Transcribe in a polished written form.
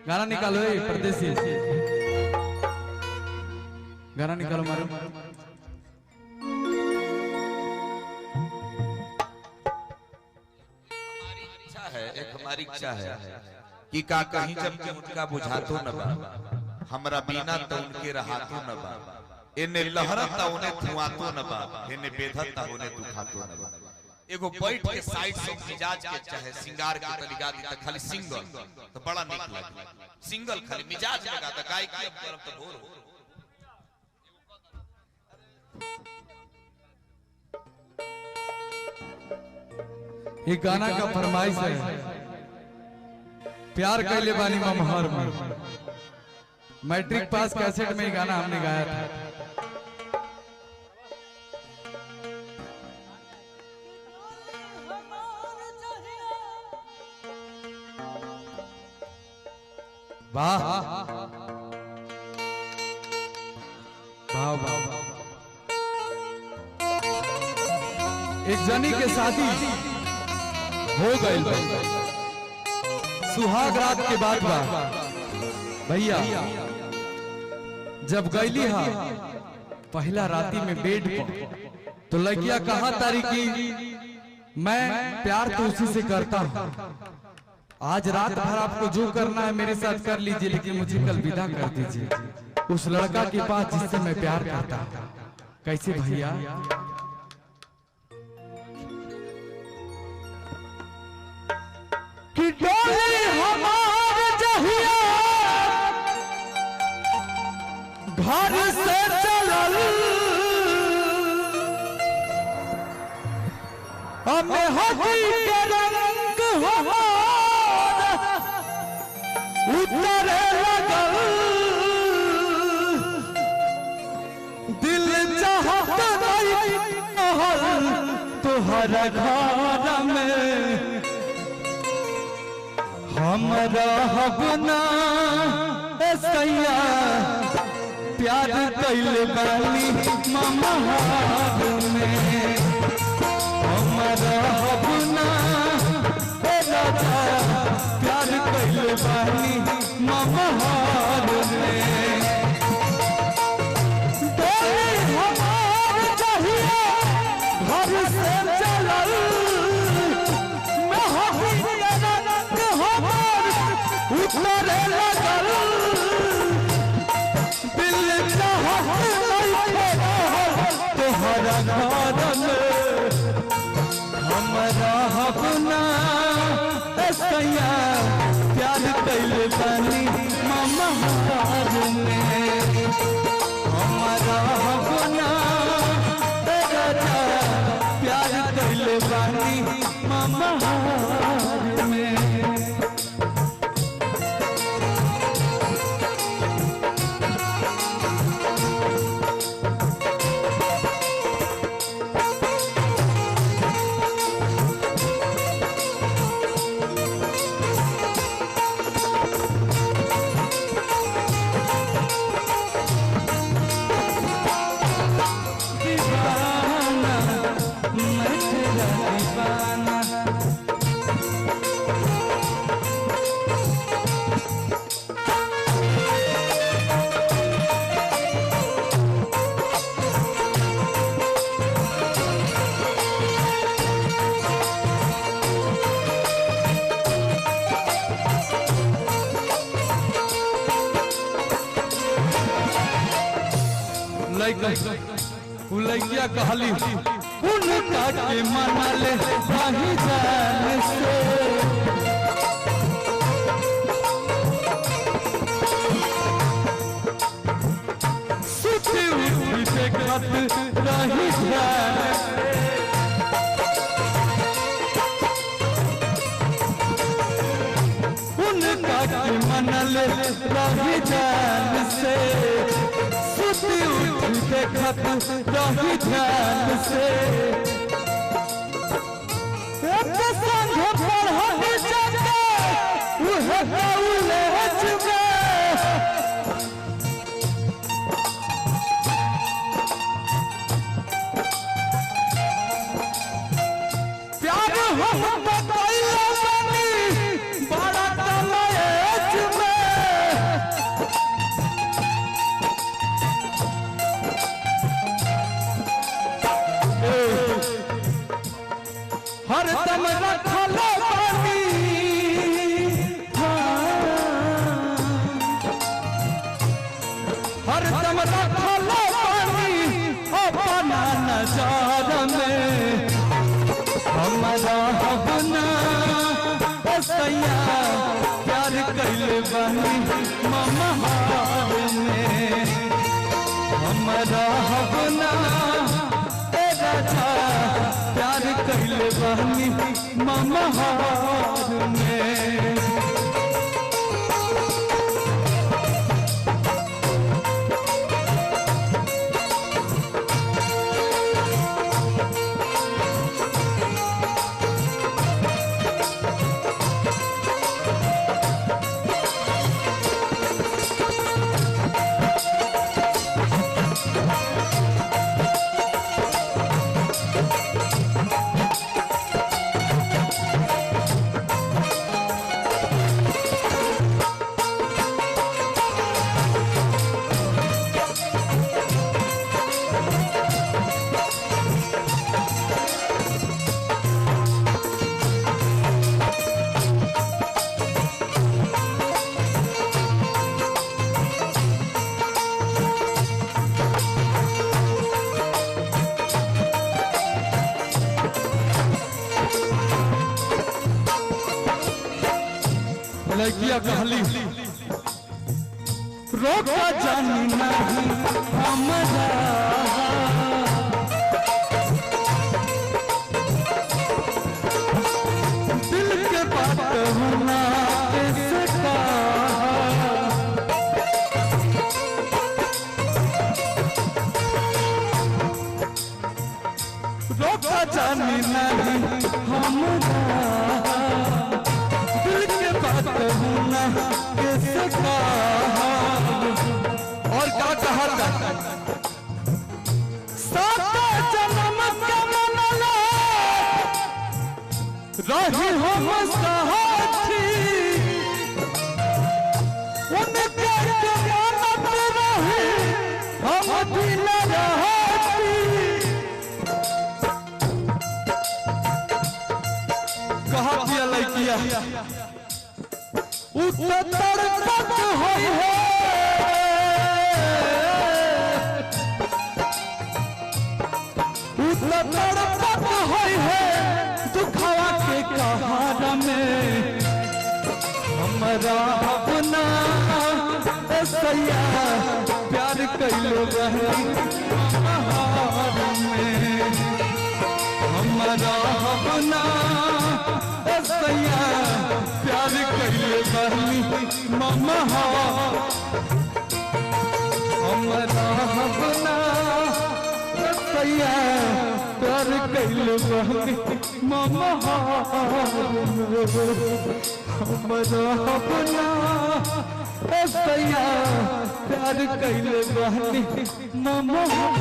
गाना निकालो परदेसी, गाना निकालो मारो। हमारी इच्छा है कि का कहीं जब के उनका बुझातो न बा, हमरा बिना तो उनके रहातो न बा, इन्हें लहरता उन्हें धुआतो न बा, इन्हें बेधता उन्हें दुखातो न बा। एगो बैठ के साइड से मिजाज के चाहे सिंगार के तरीका दी त खाली सिंगल तो बड़ा निक लगे, सिंगल खाली मिजाज में गाता गाय की अब तरफ तो भोर ये गाना का फरमाइश है, प्यार कैले बानी ममहर में। मैट्रिक पास कैसेट में ये गाना हमने गाया था। वाह वाह वाह। एक जनी के शादी हो गई, सुहाग रात के बाद भैया जब गईली हा पहला राती में बेड पर, तो लड़किया कहा तारी की मैं प्यार तो उसी से करता हूँ, आज रात भर आपको जो करना है मेरे साथ कर लीजिए, लेकिन मुझे कल विदा कर दीजिए उस लड़का के पास जिससे मैं प्यार करता हूँ। कैसे भैया? कि डोली हमार जहिया घर से चलल, हमें हकी के रंग हमार उतरे लगल, दिल चाहत नहीं तोहरा घर में हमरा हबना सैया, प्यार कैले बानी ममहार में, हमरा हबना राजा, प्यार कैले बानी ममहार में। हमार चाहिए घर से चलल, उतरे लगल, दिल चाहत तोहरा घर में, हमरा हबना सैया, प्यार कैले बानी ममहार में, हमरा हबना राजा, प्यार कैले बानी ममहार में। लड़किया कहली उनका के मनल नहीं जान से, सुती उठी देखत रही जान से, उनका के मनल नहीं जान से, सुती उठी देखत रही ध्यान से, एक संग पढ़ल जाके उहे कॉलेज में, प्यार हम बताइए बनी बड़ा कॉलेज में, बनी ममहार में हमारा हवना ए राजा प्यार कैले बनी ममहार में। लड़किया कहली रोका जानी नहीं हमरा दिल के बात होना इसका रोका जानी नहीं हमरा होना किसका और क्या कहा था साता जन्म का मनला रही हम साथी उनके जमानत रही हम दिल रहती कहा दिया लड़किया उत्तर तक होई है उत्तर तक होई है दुखवा के कहार में हमारा अपना सैया प्यार कैलो बहन में हमारा अपना सैया प्यार कैले बहनी ममहार हमारा अपना सैया प्यार कैले बहनी ममहार हमारा अपना सैया प्यार कैले बहनी ममहार